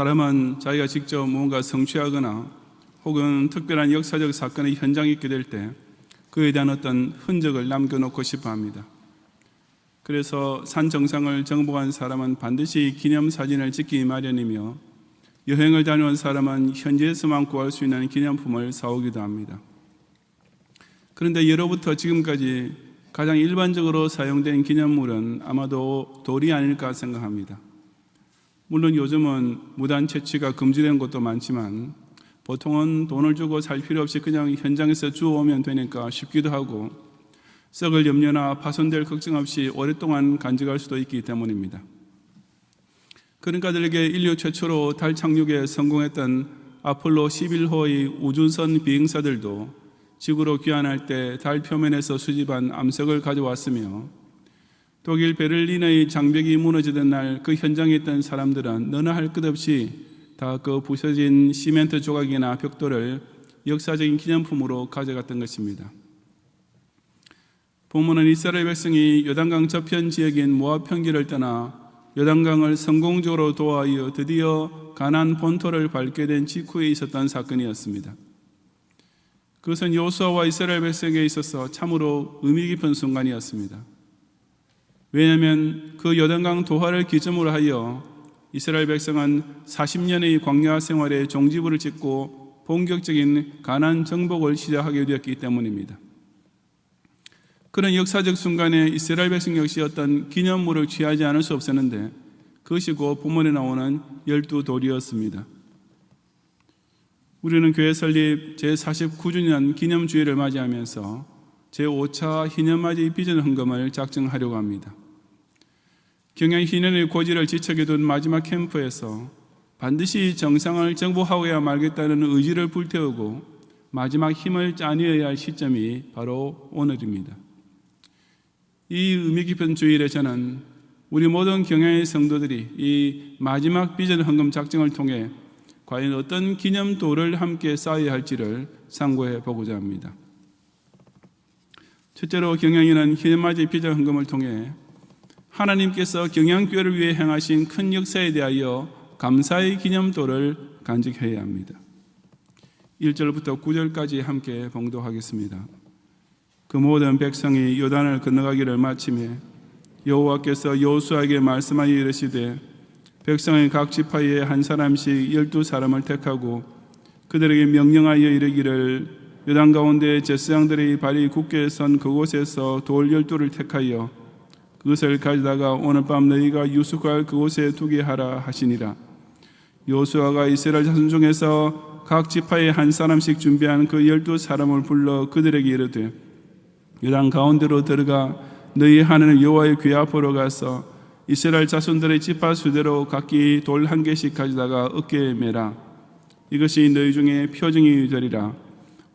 사람은 자기가 직접 무언가 성취하거나 혹은 특별한 역사적 사건의 현장에 있게 될 때 그에 대한 어떤 흔적을 남겨놓고 싶어 합니다. 그래서 산 정상을 정복한 사람은 반드시 기념사진을 찍기 마련이며 여행을 다녀온 사람은 현지에서만 구할 수 있는 기념품을 사오기도 합니다. 그런데 예로부터 지금까지 가장 일반적으로 사용된 기념물은 아마도 돌이 아닐까 생각합니다. 물론 요즘은 무단 채취가 금지된 곳도 많지만 보통은 돈을 주고 살 필요 없이 그냥 현장에서 주워오면 되니까 쉽기도 하고 썩을 염려나 파손될 걱정 없이 오랫동안 간직할 수도 있기 때문입니다. 그러니까 들에게 인류 최초로 달 착륙에 성공했던 아폴로 11호의 우주선 비행사들도 지구로 귀환할 때 달 표면에서 수집한 암석을 가져왔으며 독일 베를린의 장벽이 무너지던 날 그 현장에 있던 사람들은 너나 할 것 없이 다 그 부서진 시멘트 조각이나 벽돌을 역사적인 기념품으로 가져갔던 것입니다. 본문은 이스라엘 백성이 요단강 저편 지역인 모압 평지를 떠나 요단강을 성공적으로 도하여 드디어 가나안 본토를 밟게 된 직후에 있었던 사건이었습니다. 그것은 여호수아와 이스라엘 백성에게 있어서 참으로 의미 깊은 순간이었습니다. 왜냐하면 그 요단강 도하를 기점으로 하여 이스라엘 백성은 40년의 광야 생활에 종지부를 찍고 본격적인 가나안 정복을 시작하게 되었기 때문입니다. 그런 역사적 순간에 이스라엘 백성 역시 어떤 기념물을 취하지 않을 수 없었는데 그것이 곧 본문에 나오는 12돌이었습니다. 우리는 교회 설립 제49주년 기념주일을 맞이하면서 제5차 희년맞이 비전 헌금을 작정하려고 합니다. 경양 희년의 고지를 지척에 둔 마지막 캠프에서 반드시 정상을 정복하고야 말겠다는 의지를 불태우고 마지막 힘을 짜내어야 할 시점이 바로 오늘입니다. 이 의미 깊은 주일에 저는 우리 모든 경양의 성도들이 이 마지막 비전 헌금 작정을 통해 과연 어떤 기념도를 함께 쌓아야 할지를 상고해 보고자 합니다. 첫째로 경양인은 희년맞이 비전 헌금을 통해 하나님께서 경양교회를 위해 행하신 큰 역사에 대하여 감사의 기념도를 간직해야 합니다. 1절부터 9절까지 함께 봉독하겠습니다. 그 모든 백성이 요단을 건너가기를 마치매 여호와께서 여호수아에게 말씀하여 이르시되 백성의 각 지파에 한 사람씩 12사람을 택하고 그들에게 명령하여 이르기를 요단 가운데 제사장들의 발이 굳게 선 그곳에서 돌 12를 택하여 그것을 가져다가 오늘 밤 너희가 유숙할 그곳에 두게 하라 하시니라. 여호수아가 이스라엘 자손 중에서 각 지파에 한 사람씩 준비한 그 12사람을 불러 그들에게 이르되 요단 가운데로 들어가 너희 하나님 여호와의 궤 앞으로 가서 이스라엘 자손들의 지파 수대로 각기 돌 한 개씩 가져다가 어깨에 매라. 이것이 너희 중에 표징이 되리라.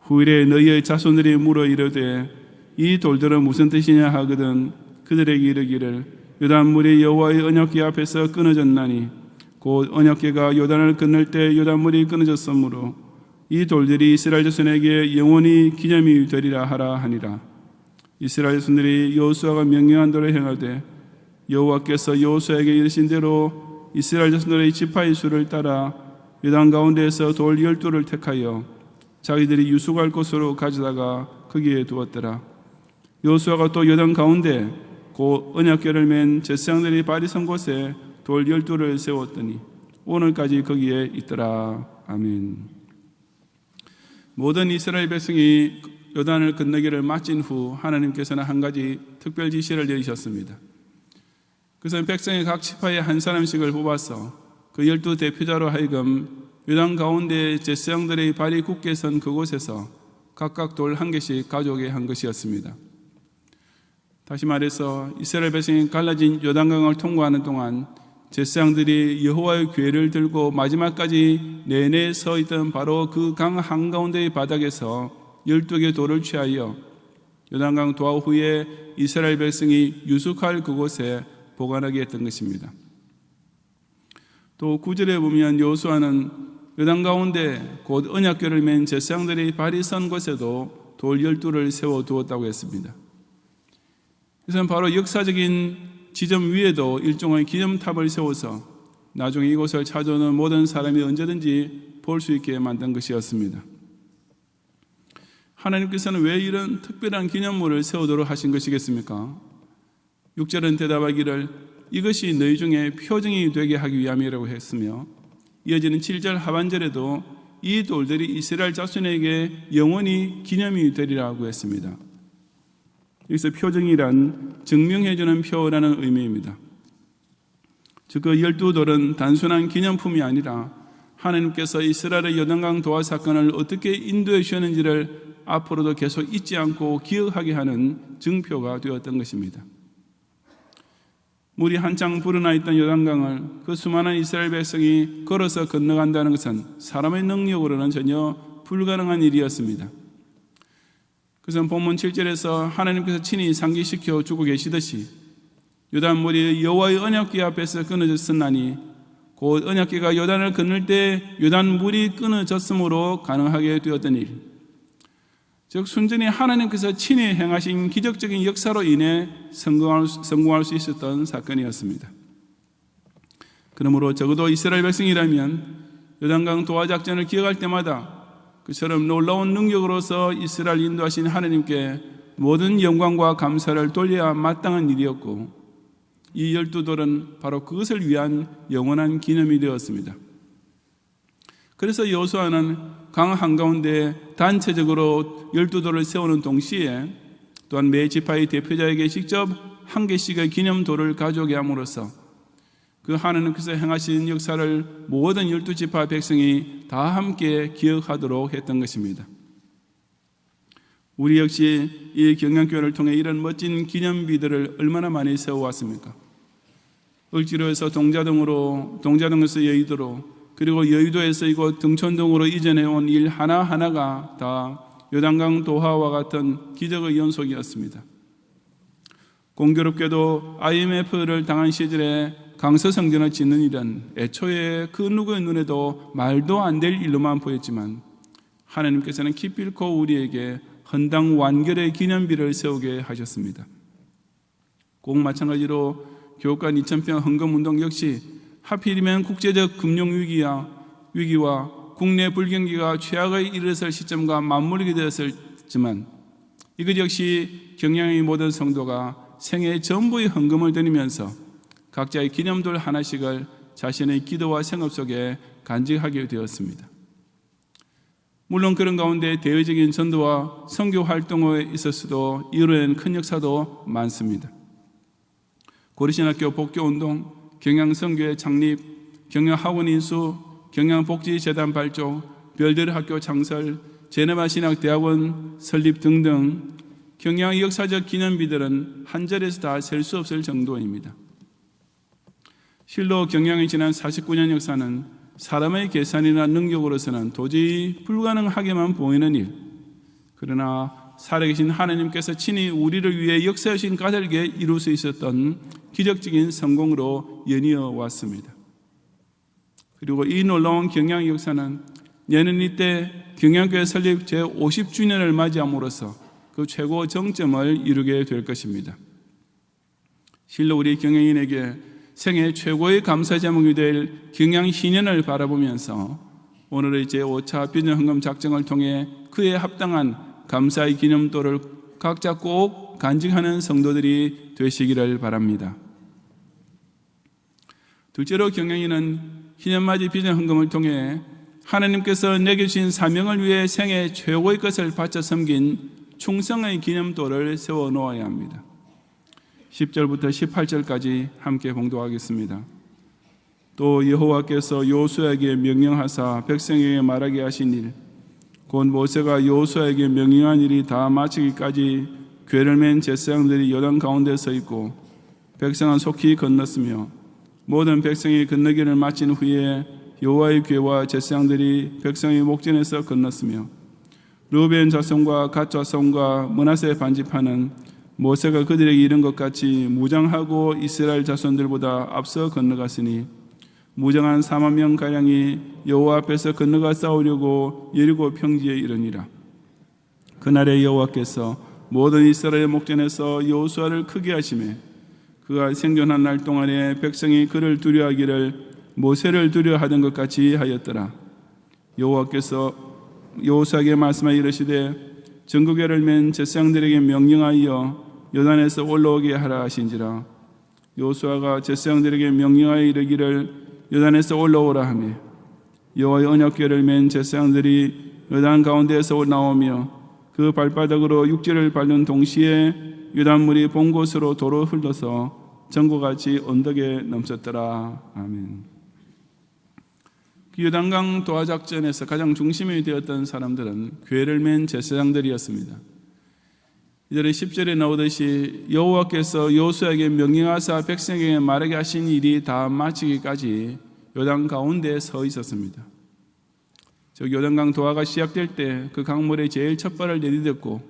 후일에 너희의 자손들이 물어 이르되 이 돌들은 무슨 뜻이냐 하거든 그들에게 이르기를 요단물이 여호와의 언약궤 앞에서 끊어졌나니 곧 언약궤가 요단을 건널 때 요단물이 끊어졌으므로 이 돌들이 이스라엘 자손에게 영원히 기념이 되리라 하라 하니라. 이스라엘 자손들이 여호수아가 명령한 대로 행하되 여호와께서 여호수아에게 이르신 대로 이스라엘 자손들의 지파의 수를 따라 요단 가운데에서 돌 12를 택하여 자기들이 유숙할 곳으로 가져다가 거기에 두었더라. 여호수아가 또 요단 가운데 곧 언약궤를 맨 제사장들이 발이 선 곳에 돌 12를 세웠더니 오늘까지 거기에 있더라. 아멘. 모든 이스라엘 백성이 요단을 건너기를 마친 후 하나님께서는 한 가지 특별 지시를 내리셨습니다. 그것은 백성의 각 지파에 한 사람씩을 뽑아서 그 12대표자로 하여금 요단 가운데 제사장들의 발이 굳게 선 그곳에서 각각 돌 한 개씩 가져오게 한 것이었습니다. 다시 말해서 이스라엘 백성이 갈라진 요단강을 통과하는 동안 제사장들이 여호와의 궤를 들고 마지막까지 내내 서 있던 바로 그 강 한가운데의 바닥에서 12개 돌을 취하여 요단강 도하 후에 이스라엘 백성이 유숙할 그곳에 보관하게 했던 것입니다. 또 9절에 보면 여호수아는 요단 가운데 곧 언약궤를 맨 제사장들이 발이 선 곳에도 돌 12를 세워두었다고 했습니다. 이것은 바로 역사적인 지점 위에도 일종의 기념탑을 세워서 나중에 이곳을 찾아오는 모든 사람이 언제든지 볼 수 있게 만든 것이었습니다. 하나님께서는 왜 이런 특별한 기념물을 세우도록 하신 것이겠습니까? 6절은 대답하기를 이것이 너희 중에 표징이 되게 하기 위함이라고 했으며, 이어지는 7절 하반절에도 이 돌들이 이스라엘 자손에게 영원히 기념이 되리라고 했습니다. 여기서 표징이란 증명해주는 표라는 의미입니다. 즉 그 12돌은 단순한 기념품이 아니라 하나님께서 이스라엘의 요단강 도하 사건을 어떻게 인도해 주셨는지를 앞으로도 계속 잊지 않고 기억하게 하는 증표가 되었던 것입니다. 물이 한창 불어나 있던 요단강을 그 수많은 이스라엘 백성이 걸어서 건너간다는 것은 사람의 능력으로는 전혀 불가능한 일이었습니다. 그래서 본문 7절에서 하나님께서 친히 상기시켜 주고 계시듯이 요단물이 여호와의 언약궤 앞에서 끊어졌었나니 곧 언약궤가 요단을 건널 때 요단물이 끊어졌으므로 가능하게 되었던 일, 즉 순전히 하나님께서 친히 행하신 기적적인 역사로 인해 성공할 수 있었던 사건이었습니다. 그러므로 적어도 이스라엘 백성이라면 요단강 도하 작전을 기억할 때마다 그처럼 놀라운 능력으로서 이스라엘 인도하신 하나님께 모든 영광과 감사를 돌려야 마땅한 일이었고, 이 12돌은 바로 그것을 위한 영원한 기념이 되었습니다. 그래서 여호수아는 강 한가운데 단체적으로 12돌을 세우는 동시에 또한 매 지파의 대표자에게 직접 한 개씩의 기념돌을 가져오게 함으로써 그 하나님께서 행하신 역사를 모든 12지파 백성이 다 함께 기억하도록 했던 것입니다. 우리 역시 이 경양교회를 통해 이런 멋진 기념비들을 얼마나 많이 세워왔습니까? 을지로에서 동자동에서 여의도로, 그리고 여의도에서 이곳 등촌동으로 이전해온 일 하나하나가 다 요단강 도하와 같은 기적의 연속이었습니다. 공교롭게도 IMF를 당한 시절에 강서성전을 짓는 일은 애초에 그 누구의 눈에도 말도 안 될 일로만 보였지만 하나님께서는 기필코 우리에게 헌당 완결의 기념비를 세우게 하셨습니다. 꼭 마찬가지로 교육관 2000평 헌금운동 역시 하필이면 국제적 금융위기와 국내 불경기가 최악에 이르렀을 시점과 맞물리게 되었지만 이것 역시 경양의 모든 성도가 생애 전부의 헌금을 드리면서 각자의 기념돌 하나씩을 자신의 기도와 생업 속에 간직하게 되었습니다. 물론 그런 가운데 대외적인 전도와 선교 활동에 있어서도 이뤄낸 큰 역사도 많습니다. 고려신학교 복교운동, 경양선교회 창립, 경양학원 인수, 경양복지재단 발족, 별들학교 창설, 제네바 신학대학원 설립 등등 경양의 역사적 기념비들은 한 절에서 다 셀 수 없을 정도입니다. 실로 경양의 지난 49년 역사는 사람의 계산이나 능력으로서는 도저히 불가능하게만 보이는 일, 그러나 살아계신 하나님께서 친히 우리를 위해 역사하신 까닭에 이룰 수 있었던 기적적인 성공으로 연이어 왔습니다. 그리고 이 놀라운 경양 역사는 내년 이때 경양교회 설립 제50주년을 맞이함으로써 그 최고 정점을 이루게 될 것입니다. 실로 우리 경양인에게 생애 최고의 감사 제목이 될 경양 희년을 바라보면서 오늘의 제5차 비전헌금 작정을 통해 그에 합당한 감사의 기념돌을 각자 꼭 간직하는 성도들이 되시기를 바랍니다. 둘째로 경양인은 희년맞이 비전헌금을 통해 하나님께서 내게 주신 사명을 위해 생애 최고의 것을 바쳐 섬긴 충성의 기념돌을 세워놓아야 합니다. 10절부터 18절까지 함께 봉독하겠습니다. 또 여호와께서 여호수아에게 명령하사 백성에게 말하게 하신 일, 곧 모세가 여호수아에게 명령한 일이 다 마치기까지 궤를 맨 제사장들이 요단 가운데 서 있고 백성은 속히 건넜으며, 모든 백성이 건너기를 마친 후에 여호와의 궤와 제사장들이 백성의 목전에서 건넜으며, 르우벤 자손과 갓 자손과 므낫세 반지파는 모세가 그들에게 이른 것 같이 무장하고 이스라엘 자손들보다 앞서 건너갔으니 무장한 4만 명가량이 여호와 앞에서 건너가 싸우려고 여리고 평지에 이르니라. 그날에 여호와께서 모든 이스라엘 목전에서 여호수아를 크게 하시매 그가 생존한 날 동안에 백성이 그를 두려워하기를 모세를 두려워하던 것 같이 하였더라. 여호와께서 여호수아에게 말씀하여 이르시되 전구궤를 맨 제사장들에게 명령하여 요단에서 올라오게 하라 하신지라. 여호수아가 제사장들에게 명령하여 이르기를 요단에서 올라오라 하며 여호와의 언약궤를 맨 제사장들이 요단 가운데에서 나오며 그 발바닥으로 육지를 밟는 동시에 요단물이 본 곳으로 도로 흘러서 전구같이 언덕에 넘쳤더라. 아멘. 요단강 도하작전에서 가장 중심이 되었던 사람들은 궤를 맨 제사장들이었습니다. 이들의 10절에 나오듯이 여호와께서 여호수아에게 명령하사 백성에게 말하게 하신 일이 다 마치기까지 요단 가운데에 서 있었습니다. 즉 요단강 도하가 시작될 때 그 강물에 제일 첫 발을 내디뎠고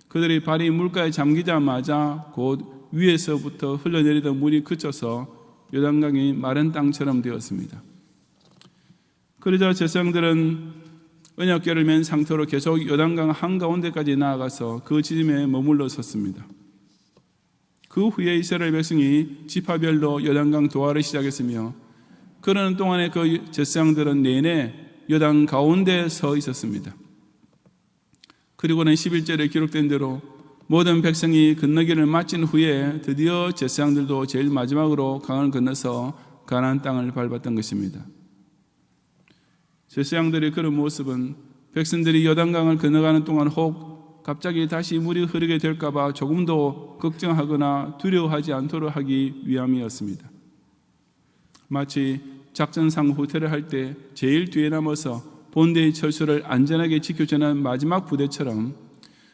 그들의 발이 물가에 잠기자마자 곧 위에서부터 흘러내리던 물이 그쳐서 요단강이 마른 땅처럼 되었습니다. 그러자 제사장들은 언약궤를 맨 상태로 계속 요단강 한가운데까지 나아가서 그 지점에 머물러 섰습니다. 그 후에 이스라엘 백성이 지파별로 요단강 도하를 시작했으며 그러는 동안에 그 제사장들은 내내 요단 가운데에 서 있었습니다. 그리고는 11절에 기록된 대로 모든 백성이 건너기를 마친 후에 드디어 제사장들도 제일 마지막으로 강을 건너서 가나안 땅을 밟았던 것입니다. 제사장들의 그런 모습은 백성들이 요단강을 건너가는 동안 혹 갑자기 다시 물이 흐르게 될까 봐 조금도 걱정하거나 두려워하지 않도록 하기 위함이었습니다. 마치 작전상 후퇴를 할 때 제일 뒤에 남아서 본대의 철수를 안전하게 지켜주는 마지막 부대처럼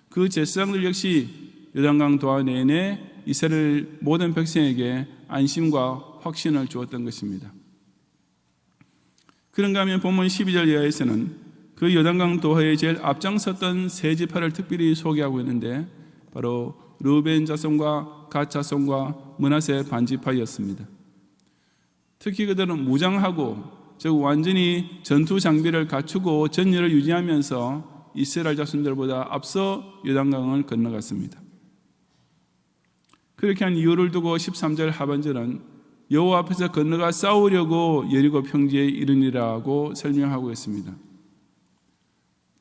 그 제사장들 역시 요단강 도하 내내 이스라엘 모든 백성에게 안심과 확신을 주었던 것입니다. 그런가 하면 본문 12절 이하에서는 그 요단강 도하에 제일 앞장섰던 세 지파를 특별히 소개하고 있는데 바로 르우벤 자손과 갓 자손과 므낫세 반지파였습니다. 특히 그들은 무장하고 즉 완전히 전투 장비를 갖추고 전열을 유지하면서 이스라엘 자손들보다 앞서 요단강을 건너갔습니다. 그렇게 한 이유를 두고 13절 하반절은 여호와 앞에서 건너가 싸우려고 여리고 평지에 이르니라고 설명하고 있습니다.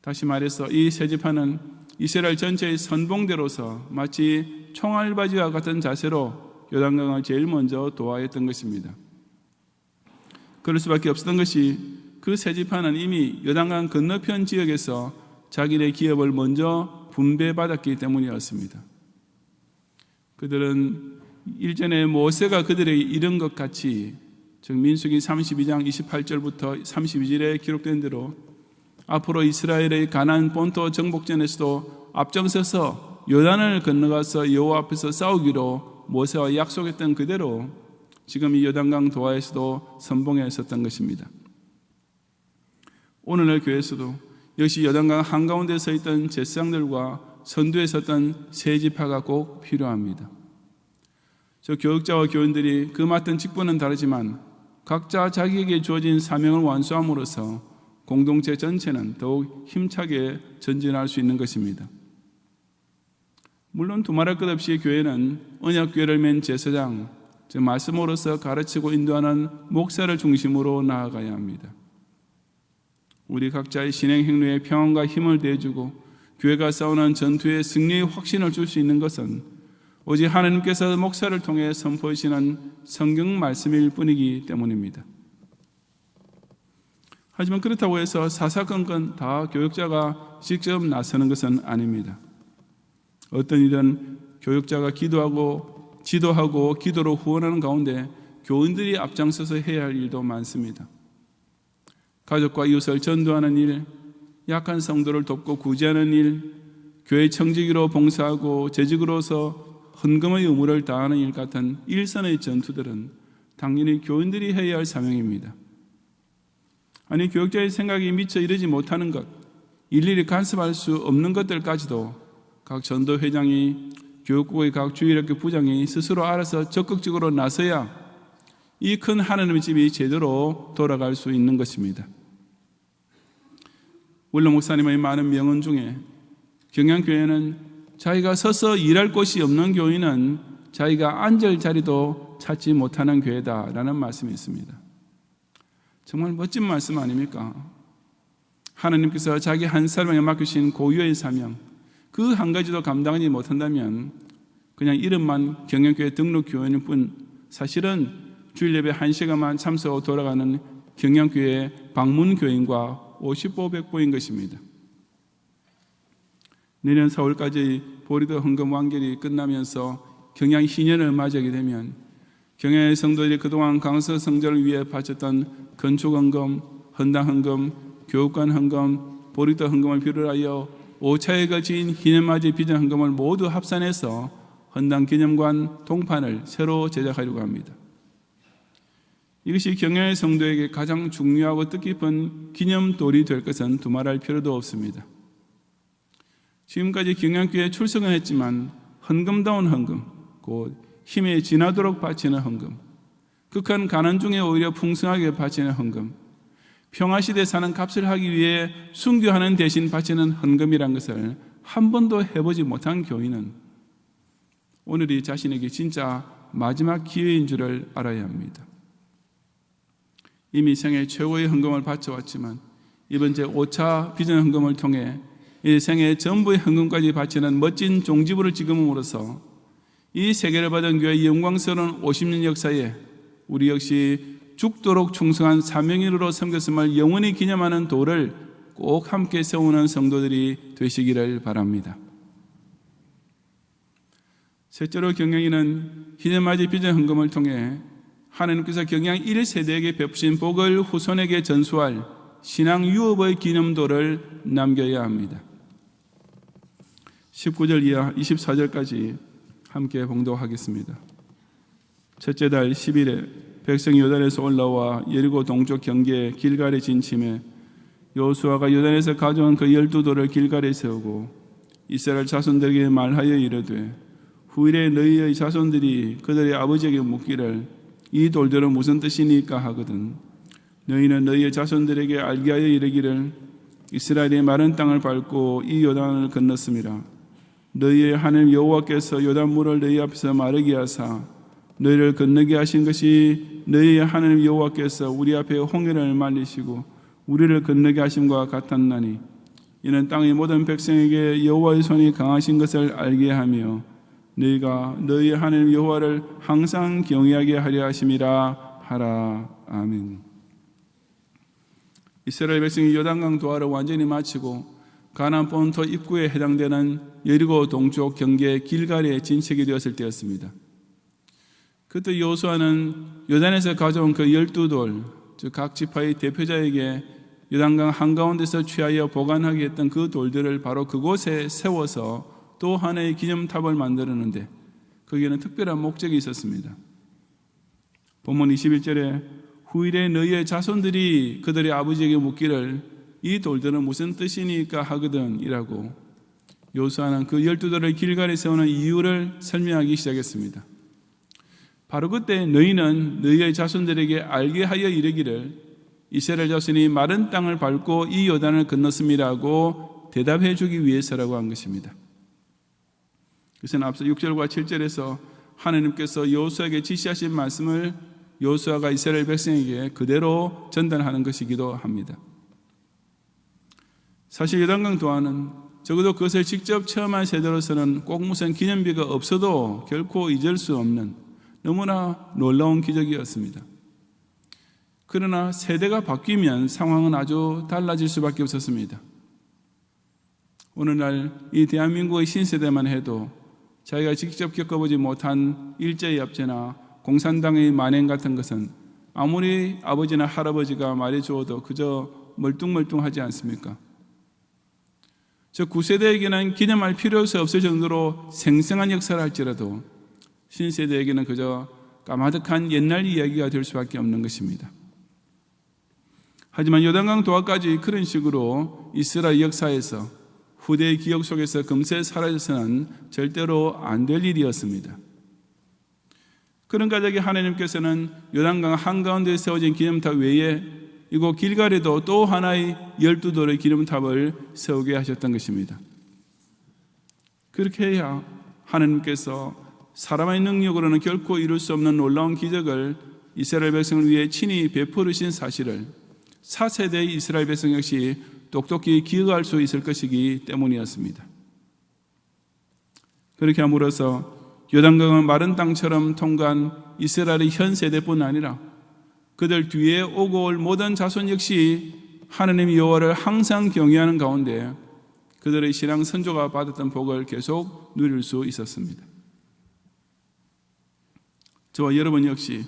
다시 말해서 이 세 지파는 이스라엘 전체의 선봉대로서 마치 총알바지와 같은 자세로 요단강을 제일 먼저 도하했던 것입니다. 그럴 수밖에 없었던 것이 그 세 지파는 이미 요단강 건너편 지역에서 자기네 기업을 먼저 분배받았기 때문이었습니다. 그들은 일전에 모세가 그들에게 이른 것 같이 즉 민수기 32장 28절부터 32절에 기록된 대로 앞으로 이스라엘의 가나안 본토 정복전에서도 앞장서서 요단을 건너가서 여호와 앞에서 싸우기로 모세와 약속했던 그대로 지금 이 요단강 도하에서도 선봉에 섰던 것입니다. 오늘날 교회에서도 역시 요단강 한가운데 서 있던 제사장들과 선두에 섰던 세 지파가 꼭 필요합니다. 저 교육자와 교인들이 그 맡은 직분은 다르지만 각자 자기에게 주어진 사명을 완수함으로써 공동체 전체는 더욱 힘차게 전진할 수 있는 것입니다. 물론 두말할 것 없이 교회는 언약궤를 맨 제사장, 즉 말씀으로서 가르치고 인도하는 목사를 중심으로 나아가야 합니다. 우리 각자의 신행 행로에 평안과 힘을 대주고 교회가 싸우는 전투의 승리의 확신을 줄 수 있는 것은 오직 하나님께서 목사를 통해 선포하시는 성경 말씀일 뿐이기 때문입니다. 하지만 그렇다고 해서 사사건건 다 교육자가 직접 나서는 것은 아닙니다. 어떤 일은 교육자가 지도하고 기도로 후원하는 가운데 교인들이 앞장서서 해야 할 일도 많습니다. 가족과 이웃을 전도하는 일, 약한 성도를 돕고 구제하는 일, 교회 청지기로 봉사하고 재직으로서 헌금의 의무를 다하는 일 같은 일선의 전투들은 당연히 교인들이 해야 할 사명입니다. 아니 교육자의 생각이 미처 이르지 못하는 것, 일일이 간섭할 수 없는 것들까지도 각 전도회장이 교육국의 각 주일학교 부장이 스스로 알아서 적극적으로 나서야 이 큰 하나님의 집이 제대로 돌아갈 수 있는 것입니다. 원로 목사님의 많은 명언 중에 경양교회는 자기가 서서 일할 곳이 없는 교인은 자기가 앉을 자리도 찾지 못하는 교회다라는 말씀이 있습니다. 정말 멋진 말씀 아닙니까? 하나님께서 자기 한 사람에게 맡기신 고유의 사명, 그 한 가지도 감당하지 못한다면 그냥 이름만 경영교회 등록 교회일 뿐, 사실은 주일 예배 1시간만 참석하고 돌아가는 경영교회 방문교인과 50보백보인 것입니다. 내년 4월까지 보리도 헌금 완결이 끝나면서 경양 희년을 맞이하게 되면 경양의 성도들이 그동안 강서 성전을 위해 바쳤던 건축 헌금, 헌당 헌금, 교육관 헌금, 보리도 헌금을 비롯하여 5차에 걸친 희년맞이 비전 헌금을 모두 합산해서 헌당 기념관 동판을 새로 제작하려고 합니다. 이것이 경양의 성도에게 가장 중요하고 뜻깊은 기념돌이 될 것은 두말할 필요도 없습니다. 지금까지 경양교회에 출석은 했지만 헌금다운 헌금, 곧 힘에 지나도록 바치는 헌금, 극한 가난 중에 오히려 풍성하게 바치는 헌금, 평화시대에 사는 값을 하기 위해 순교하는 대신 바치는 헌금이란 것을 한 번도 해보지 못한 교인은 오늘이 자신에게 진짜 마지막 기회인 줄을 알아야 합니다. 이미 생애 최고의 헌금을 바쳐왔지만 이번 제5차 비전 헌금을 통해 이 생애 전부의 헌금까지 바치는 멋진 종지부를 찍음으로써 이 세계를 받은 교회의 영광스러운 50년 역사에 우리 역시 죽도록 충성한 사명인으로 섬겼음을 영원히 기념하는 도를 꼭 함께 세우는 성도들이 되시기를 바랍니다. 셋째로 경영인은 희년맞이 비전 헌금을 통해 하나님께서 경양 1세대에게 베푸신 복을 후손에게 전수할 신앙 유업의 기념도를 남겨야 합니다. 19절 이하 24절까지 함께 봉독하겠습니다. 첫째 달 10일에 백성이 요단에서 올라와 예리고 동쪽 경계 길갈에 진침해 여호수아가 요단에서 가져온 그 12돌을 길갈에 세우고 이스라엘 자손들에게 말하여 이르되 후일에 너희의 자손들이 그들의 아버지에게 묻기를 이 돌들은 무슨 뜻이니까 하거든 너희는 너희의 자손들에게 알게 하여 이르기를 이스라엘이 마른 땅을 밟고 이 요단을 건넜음이라. 너희의 하나님 여호와께서 요단물을 너희 앞에서 마르게 하사 너희를 건너게 하신 것이 너희의 하나님 여호와께서 우리 앞에 홍해를 말리시고 우리를 건너게 하심과 같았나니 이는 땅의 모든 백성에게 여호와의 손이 강하신 것을 알게 하며 너희가 너희의 하나님 여호와를 항상 경외하게 하려 하심이라 하라. 아멘. 이스라엘 백성이 요단강 도하를 완전히 마치고 가나안 본토 입구에 해당되는 여리고 동쪽 경계 길갈에 진척이 되었을 때였습니다. 그때 여호수아는 요단에서 가져온 그 12돌, 즉 각 지파의 대표자에게 요단강 한가운데서 취하여 보관하게 했던 그 돌들을 바로 그곳에 세워서 또 하나의 기념탑을 만들었는데 거기에는 특별한 목적이 있었습니다. 본문 21절에 후일에 너희의 자손들이 그들의 아버지에게 묻기를 이 돌들은 무슨 뜻이니까 하거든 이라고 여호수아는 그 12돌을 길갈에 세우는 이유를 설명하기 시작했습니다. 바로 그때 너희는 너희의 자손들에게 알게 하여 이르기를 이스라엘 자손이 마른 땅을 밟고 이 요단을 건넜음이라고 대답해 주기 위해서라고 한 것입니다. 그것은 앞서 6절과 7절에서 하나님께서 여호수아에게 지시하신 말씀을 여호수아가 이스라엘 백성에게 그대로 전달하는 것이기도 합니다. 사실 요단강 도하는 적어도 그것을 직접 체험한 세대로서는 꼭 무슨 기념비가 없어도 결코 잊을 수 없는 너무나 놀라운 기적이었습니다. 그러나 세대가 바뀌면 상황은 아주 달라질 수밖에 없었습니다. 오늘날 이 대한민국의 신세대만 해도 자기가 직접 겪어보지 못한 일제협제나 공산당의 만행 같은 것은 아무리 아버지나 할아버지가 말해주어도 그저 멀뚱멀뚱하지 않습니까? 저 구세대에게는 기념할 필요 없을 정도로 생생한 역사를 할지라도 신세대에게는 그저 까마득한 옛날 이야기가 될 수밖에 없는 것입니다. 하지만 요단강 도하까지 그런 식으로 이스라엘 역사에서 후대의 기억 속에서 금세 사라져서는 절대로 안 될 일이었습니다. 그런 가족이 하나님께서는 요단강 한가운데에 세워진 기념탑 외에 이곳 길갈에도 또 하나의 12돌의 기념탑을 세우게 하셨던 것입니다. 그렇게 해야 하나님께서 사람의 능력으로는 결코 이룰 수 없는 놀라운 기적을 이스라엘 백성을 위해 친히 베푸르신 사실을 4세대 이스라엘 백성 역시 똑똑히 기억할 수 있을 것이기 때문이었습니다. 그렇게 함으로써 요단강을 마른 땅처럼 통과한 이스라엘의 현 세대뿐 아니라 그들 뒤에 오고 올 모든 자손 역시 하나님 여호와를 항상 경외하는 가운데 그들의 신앙 선조가 받았던 복을 계속 누릴 수 있었습니다. 저와 여러분 역시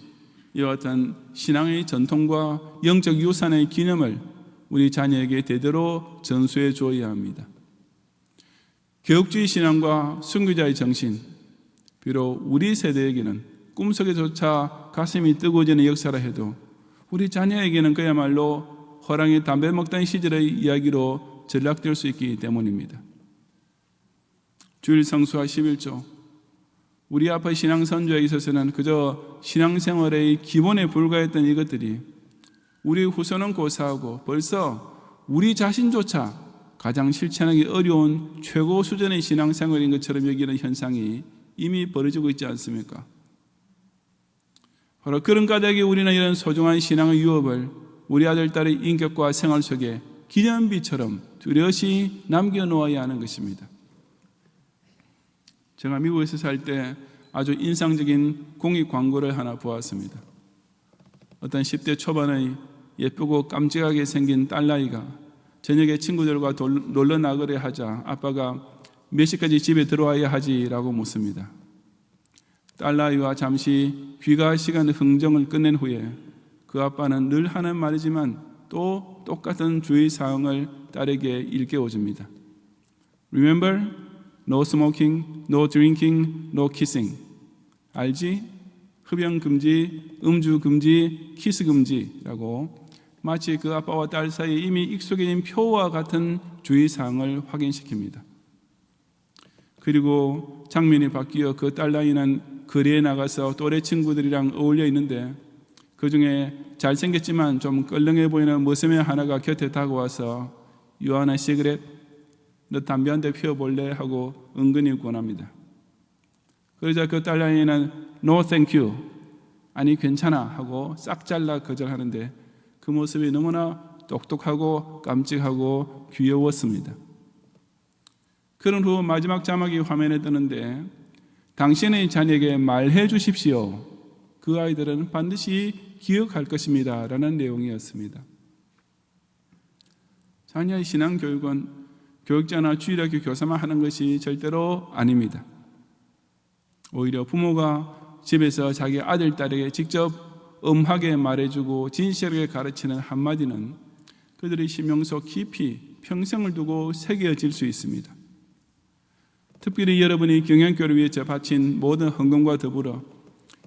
이와 같은 신앙의 전통과 영적 유산의 기념을 우리 자녀에게 대대로 전수해 주어야 합니다. 개혁주의 신앙과 순교자의 정신, 비록 우리 세대에게는 꿈속에조차 가슴이 뜨거워지는 역사라 해도 우리 자녀에게는 그야말로 허랑에 담배 먹던 시절의 이야기로 전락될 수 있기 때문입니다. 주일 성수와 11조, 우리 앞의 신앙 선조에 있어서는 그저 신앙생활의 기본에 불과했던 이것들이 우리 후손은 고사하고 벌써 우리 자신조차 가장 실천하기 어려운 최고 수준의 신앙생활인 것처럼 여기는 현상이 이미 벌어지고 있지 않습니까? 바로 그런 까닭에 우리는 이런 소중한 신앙의 유업을 우리 아들, 딸의 인격과 생활 속에 기념비처럼 뚜렷이 남겨놓아야 하는 것입니다. 제가 미국에서 살 때 아주 인상적인 공익 광고를 하나 보았습니다. 어떤 10대 초반의 예쁘고 깜찍하게 생긴 딸아이가 저녁에 친구들과 놀러 나가려 하자 아빠가 몇 시까지 집에 들어와야 하지라고 묻습니다. 딸아이와 잠시 귀가 시간의 흥정을 끝낸 후에 그 아빠는 늘 하는 말이지만 또 똑같은 주의사항을 딸에게 일깨워줍니다. Remember, no smoking, no drinking, no kissing. 알지? 흡연 금지, 음주 금지, 키스 금지라고 마치 그 아빠와 딸 사이에 이미 익숙해진 표와 같은 주의사항을 확인시킵니다. 그리고 장면이 바뀌어 그 딸아이는 거리에 나가서 또래 친구들이랑 어울려 있는데 그 중에 잘생겼지만 좀 껄렁해 보이는 머슴애 하나가 곁에 다가와서 You want a cigarette? 너 담배 한 대 피워볼래? 하고 은근히 권합니다. 그러자 그 딸아이는 No thank you. 아니 괜찮아 하고 싹 잘라 거절하는데 그 모습이 너무나 똑똑하고 깜찍하고 귀여웠습니다. 그런 후 마지막 자막이 화면에 뜨는데 당신의 자녀에게 말해 주십시오. 그 아이들은 반드시 기억할 것입니다. 라는 내용이었습니다. 자녀의 신앙교육은 교육자나 주일학교 교사만 하는 것이 절대로 아닙니다. 오히려 부모가 집에서 자기 아들, 딸에게 직접 엄하게 말해주고 진실하게 가르치는 한마디는 그들의 심령 속 깊이 평생을 두고 새겨질 수 있습니다. 특별히 여러분이 경영교를 위해 바친 모든 헌금과 더불어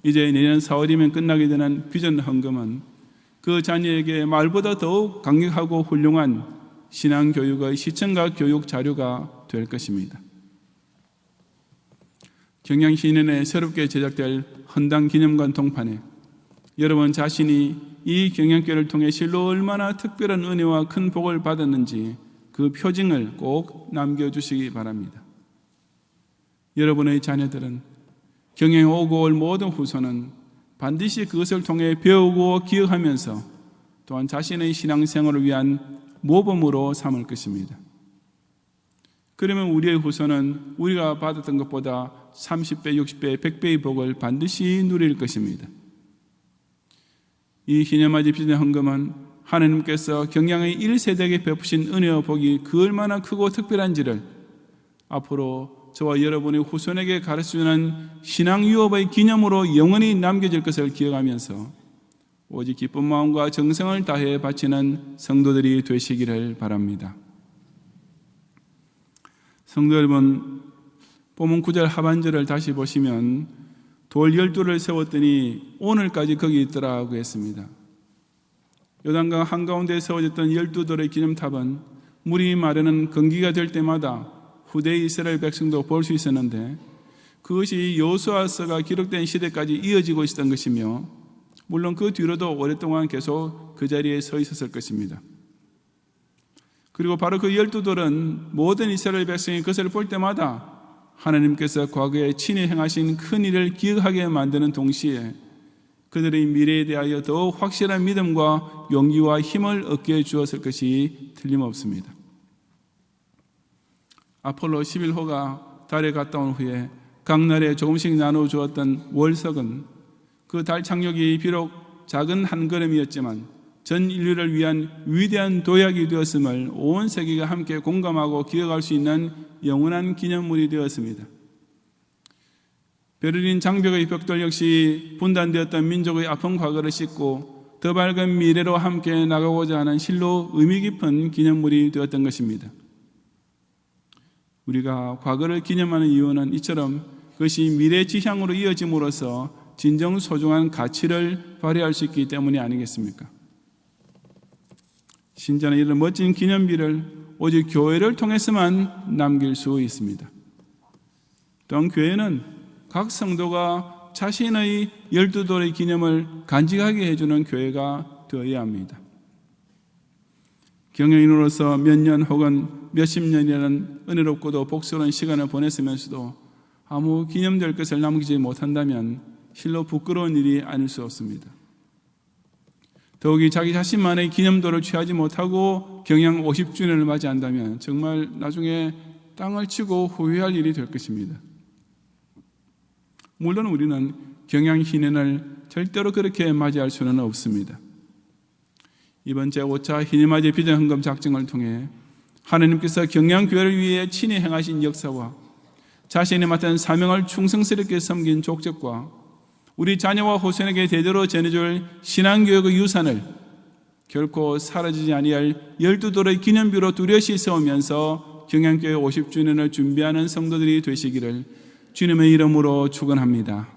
이제 내년 4월이면 끝나게 되는 비전 헌금은 그 자녀에게 말보다 더욱 강력하고 훌륭한 신앙교육의 시청각 교육 자료가 될 것입니다. 경양신년에 새롭게 제작될 헌당 기념관 동판에 여러분 자신이 이 경영교를 통해 실로 얼마나 특별한 은혜와 큰 복을 받았는지 그 표징을 꼭 남겨주시기 바랍니다. 여러분의 자녀들은 경영에 오고 올 모든 후손은 반드시 그것을 통해 배우고 기억하면서 또한 자신의 신앙생활을 위한 모범으로 삼을 것입니다. 그러면 우리의 후손은 우리가 받았던 것보다 30배, 60배, 100배의 복을 반드시 누릴 것입니다. 이 기념맞이 비전 헌금은 하나님께서 경양의 1세대에게 베푸신 은혜와 복이 그 얼마나 크고 특별한지를 앞으로 저와 여러분의 후손에게 가르쳐주는 신앙 유업의 기념으로 영원히 남겨질 것을 기억하면서 오직 기쁜 마음과 정성을 다해 바치는 성도들이 되시기를 바랍니다. 성도 여러분, 본문 9절 하반절을 다시 보시면 돌 12를 세웠더니 오늘까지 거기 있더라고 했습니다. 요단강 한가운데 세워졌던 12돌의 기념탑은 물이 마르는 건기가 될 때마다 후대 이스라엘 백성도 볼 수 있었는데 그것이 여호수아서가 기록된 시대까지 이어지고 있었던 것이며 물론 그 뒤로도 오랫동안 계속 그 자리에 서 있었을 것입니다. 그리고 바로 그 12돌은 모든 이스라엘 백성이 그것을 볼 때마다 하나님께서 과거에 친히 행하신 큰 일을 기억하게 만드는 동시에 그들의 미래에 대하여 더욱 확실한 믿음과 용기와 힘을 얻게 주었을 것이 틀림없습니다. 아폴로 11호가 달에 갔다 온 후에 각 날에 조금씩 나눠 주었던 월석은 그 달 착륙이 비록 작은 한 걸음이었지만 전 인류를 위한 위대한 도약이 되었음을 온 세계가 함께 공감하고 기억할 수 있는 영원한 기념물이 되었습니다. 베를린 장벽의 벽돌 역시 분단되었던 민족의 아픈 과거를 씻고 더 밝은 미래로 함께 나가고자 하는 실로 의미 깊은 기념물이 되었던 것입니다. 우리가 과거를 기념하는 이유는 이처럼 그것이 미래 지향으로 이어짐으로써 진정 소중한 가치를 발휘할 수 있기 때문이 아니겠습니까? 신자는 이런 멋진 기념비를 오직 교회를 통해서만 남길 수 있습니다. 또한 교회는 각 성도가 자신의 12돌의 기념을 간직하게 해주는 교회가 되어야 합니다. 경영인으로서 몇 년 혹은 몇십 년이라는 은혜롭고도 복스러운 시간을 보냈으면서도 아무 기념될 것을 남기지 못한다면 실로 부끄러운 일이 아닐 수 없습니다. 더욱이 자기 자신만의 기념도를 취하지 못하고 경영 50주년을 맞이한다면 정말 나중에 땅을 치고 후회할 일이 될 것입니다. 물론 우리는 경영 희년을 절대로 그렇게 맞이할 수는 없습니다. 이번 제5차 희년맞이 비전헌금 작정을 통해 하나님께서 경영교회를 위해 친히 행하신 역사와 자신이 맡은 사명을 충성스럽게 섬긴 족적과 우리 자녀와 후손에게 대대로 전해줄 신앙교육의 유산을 결코 사라지지 아니할 12돌의 기념비로 뚜렷이 세우면서 경영교회 50주년을 준비하는 성도들이 되시기를 주님의 이름으로 축원합니다.